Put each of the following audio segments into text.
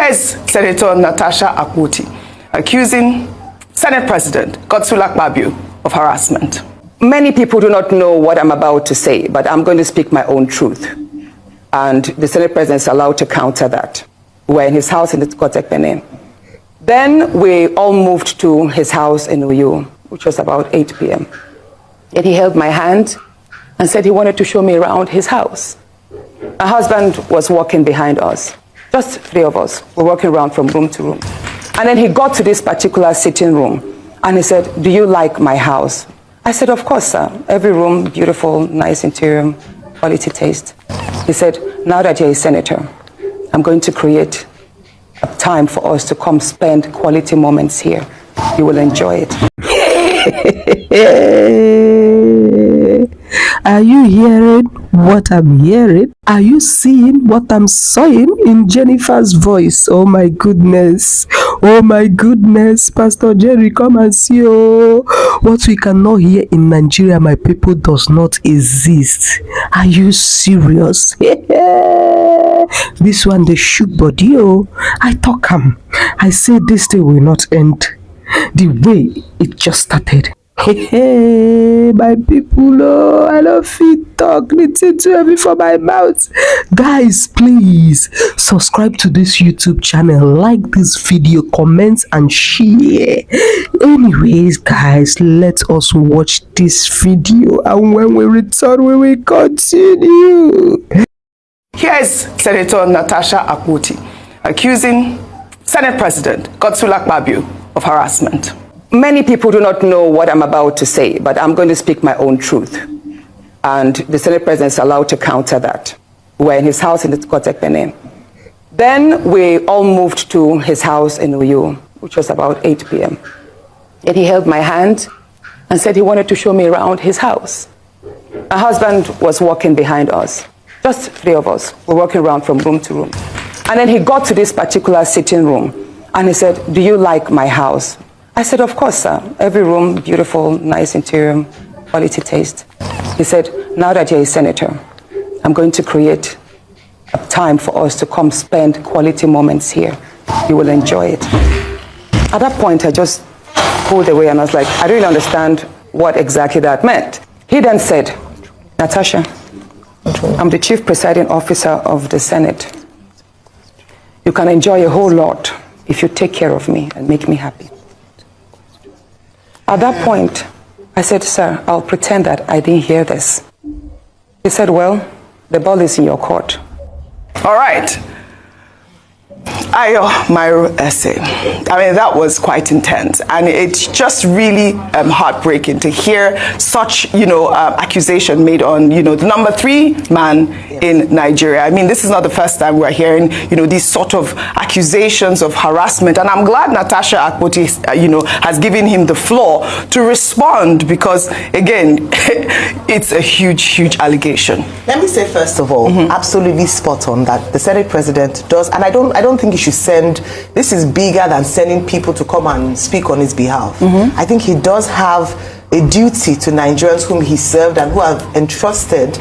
Here's Senator Natasha Akpoti accusing Senate President Godswill Akpabio of harassment. Many people do not know what I'm about to say, but I'm going to speak my own truth. And the Senate President is allowed to counter that. We're in his house in the Godswill. Then we all moved to his house in Uyu, which was about 8 p.m. And he held my hand and said he wanted to show me around his house. My husband was walking behind us. Just three of us were walking around from room to room. And then he got to this particular sitting room and he said, "Do you like my house?" I said, "Of course, sir. Every room, beautiful, nice interior, quality taste." He said, "Now that you're a senator, I'm going to create a time for us to come spend quality moments here. You will enjoy it." Are you hearing what I'm hearing? Are you seeing what I'm saying in Jennifer's voice? Oh my goodness. Oh my goodness. Pastor Jerry, come and see. Oh, what we cannot hear in Nigeria, my people, does not exist. Are you serious? This one, the shoot body. Oh, I talk him. I say this day will not end the way it just started. Hey, my people, oh, I love fit talk, listen to me for my mouth. Guys, please subscribe to this YouTube channel, like this video, comment and share. Anyways, guys, let us watch this video, and when we return, we will continue. Here's Senator Natasha Akpoti accusing Senate President Godswill Akpabio of harassment. Many people do not know what I'm about to say, but I'm going to speak my own truth. And the Senate President is allowed to counter that. We're in his house in the Godswill. Then we all moved to his house in Uyu, which was about 8 p.m. And he held my hand and said he wanted to show me around his house. My husband was walking behind us. Just three of us were walking around from room to room. And then he got to this particular sitting room and he said, "Do you like my house?" I said, "Of course, sir. Every room, beautiful, nice interior, quality taste." He said, "Now that you're a senator, I'm going to create a time for us to come spend quality moments here. You will enjoy it." At that point, I just pulled away and I was like, I don't really understand what exactly that meant. He then said, "Natasha, I'm the chief presiding officer of the Senate. You can enjoy a whole lot if you take care of me and make me happy." At that point, I said, "Sir, I'll pretend that I didn't hear this." He said, "Well, the ball is in your court." All right. My essay. I mean, that was quite intense, and it's just really heartbreaking to hear such, accusation made on, the number 3 man in Nigeria. I mean, this is not the first time we're hearing, these sort of accusations of harassment, and I'm glad Natasha Akpoti, has given him the floor to respond because, again, it's a huge, huge allegation. Let me say, first of all, absolutely spot on that the Senate President does, and I don't think he should send, this is bigger than sending people to come and speak on his behalf. I think he does have a duty to Nigerians whom he served and who have entrusted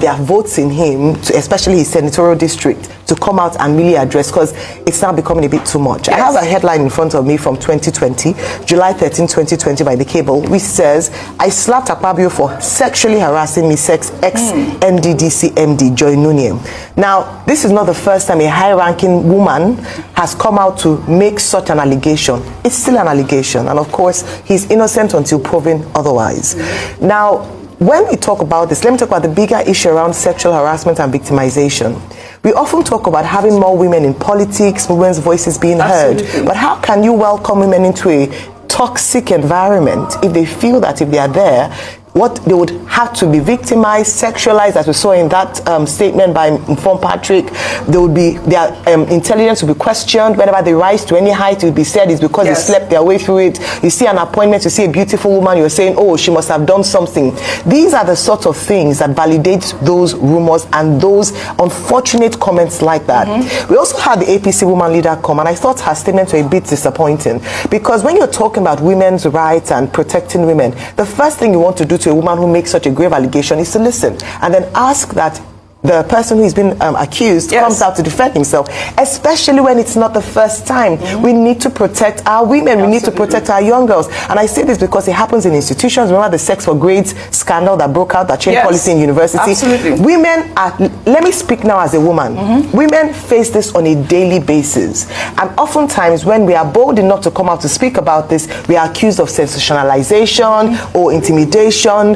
their votes in him, especially his senatorial district, to come out and really address, because it's now becoming a bit too much. Yes. I have a headline in front of me from 2020, July 13, 2020 by The Cable, which says, "I slapped Akpabio for sexually harassing me, ex-MDDC MD Joy Nuniem." Now, this is not the first time a high-ranking woman has come out to make such an allegation. It's still an allegation, and of course, he's innocent until proven otherwise. Now, when we talk about this, let me talk about the bigger issue around sexual harassment and victimization. We often talk about having more women in politics, women's voices being heard. But how can you welcome women into a toxic environment if they feel that if they are there, what they would have to be victimized, sexualized, as we saw in that statement by Inform Patrick? Their intelligence will be questioned. Whenever they rise to any height, it will be said it's because they slept their way through it. You see an appointment, you see a beautiful woman, you're saying, "Oh, she must have done something." These are the sort of things that validate those rumors and those unfortunate comments like that. We also had the APC woman leader come, and I thought her statements were a bit disappointing, because when you're talking about women's rights and protecting women, the first thing you want to do to a woman who makes such a grave allegation is to listen and then ask that the person who's been accused comes out to defend himself, especially when it's not the first time. We need to protect our women. We need to protect our young girls. And I say this because it happens in institutions. Remember the sex for grades scandal that broke out, that changed policy in university? Absolutely. Women are, let me speak now as a woman. Women face this on a daily basis. And oftentimes when we are bold enough to come out to speak about this, we are accused of sensationalization or intimidation,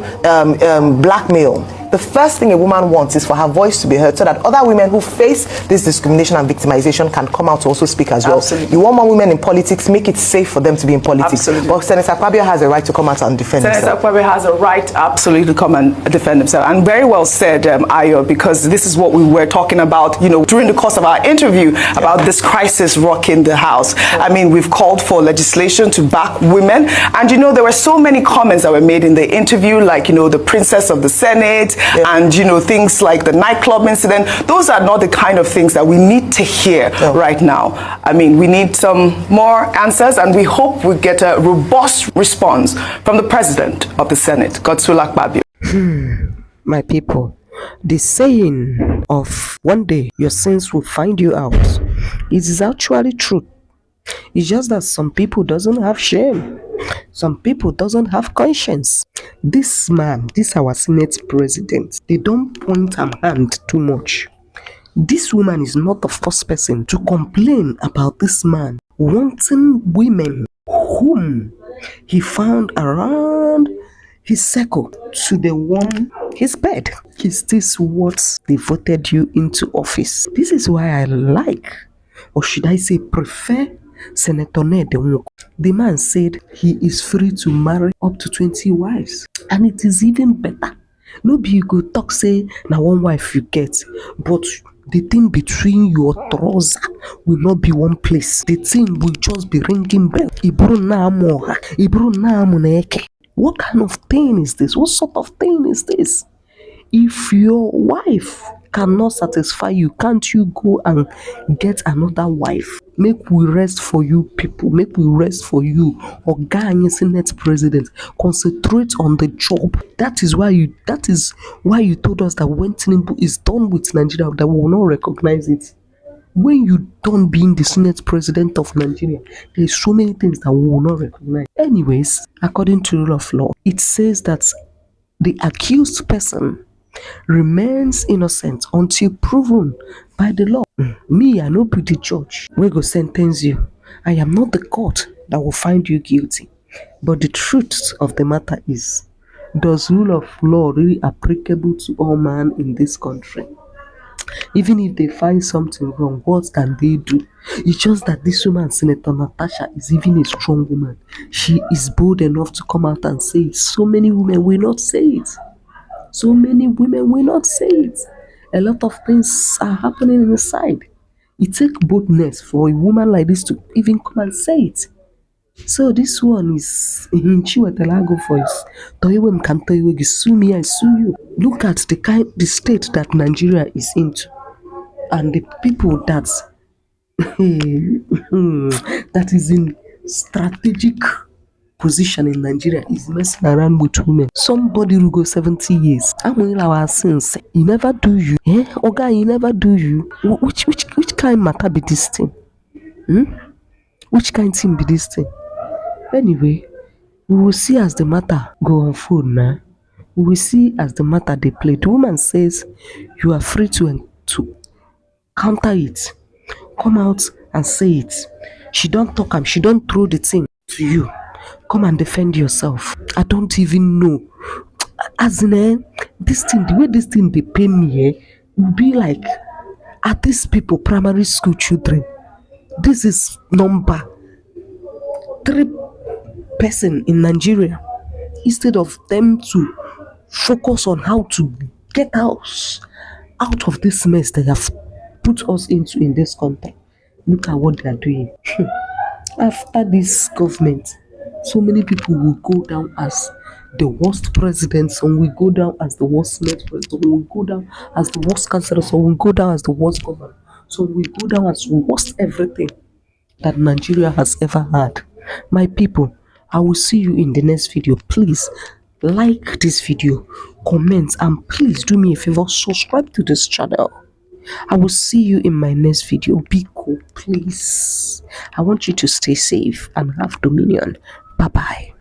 blackmail. The first thing a woman wants is for her voice to be heard so that other women who face this discrimination and victimization can come out to also speak as well. Absolutely. You want more women in politics, make it safe for them to be in politics. Absolutely. But Senator Akpabio has a right to come out and defend himself. Senator Akpabio has a right absolutely to come and defend himself. And very well said, Ayo, because this is what we were talking about, you know, during the course of our interview about this crisis rocking the House. I mean, we've called for legislation to back women. And, you know, there were so many comments that were made in the interview, like, you know, the princess of the Senate, and, you know, things like the nightclub incident. Those are not the kind of things that we need to hear right now. I mean, we need some more answers, and we hope we get a robust response from the president of the Senate, Godswill Akpabio. My people, the saying of one day your sins will find you out, it is actually true. It's just that some people doesn't have shame. Some people doesn't have conscience. This man, this our Senate president, they don't point a hand too much. This woman is not the first person to complain about this man wanting women whom he found around his circle to the one his bed. Is this what they voted you into office? This is why I like, or should I say prefer, Senator Ned. The man said he is free to marry up to 20 wives, and it is even better. No be you go talk say na one wife you get, but the thing between your trouser will not be one place. The thing will just be ringing bell. What kind of thing is this? What sort of thing is this? If your wife cannot satisfy you, can't you go and get another wife? Make we rest for you people. Make we rest for you. Oga Senate President, concentrate on the job. That is why you told us that when Tinubu is done with Nigeria, that we will not recognize it. When you done being the Senate President of Nigeria, there's so many things that we will not recognize. Anyways, according to rule of law, it says that the accused person remains innocent until proven by the law. Me, I no be the judge wey go sentence you. I am not the court that will find you guilty. But the truth of the matter is, does rule of law really applicable to all man in this country? Even if they find something wrong, what can they do? It's just that this woman, Senator Natasha, is even a strong woman. She is bold enough to come out and say it. So many women will not say it. So many women will not say it. A lot of things are happening inside. It takes boldness for a woman like this to even come and say it. So this one is in Chiwetalago voice. Toiwem can you sue me, I sue you. Look at the state that Nigeria is into, and the people that that is in strategic position in Nigeria is messing around with women. Somebody who go 70 years. I'm will our sins. He never do you. Oga, he never do you. Which kind matter be this thing? Which kind thing be this thing? Anyway, we will see as the matter go on food now. We will see as the matter they play. The woman says you are free to counter it. Come out and say it. She don't talk and she don't throw the thing to you. Come and defend yourself. I don't even know. As in, this thing, the way this thing they pay me, will be like, are these people primary school children? This is number 3 person in Nigeria. Instead of them to focus on how to get out of this mess they have put us into in this country. Look at what they are doing. After this government, so many people will go down as the worst president, some will go down as the worst Senate president, some will go down as the worst councillor, some will go down as the worst governor, some will go down as worst everything that Nigeria has ever had. My people, I will see you in the next video. Please like this video, comment, and please do me a favor, subscribe to this channel. I will see you in my next video. Be cool, please. I want you to stay safe and have dominion. Bye bye.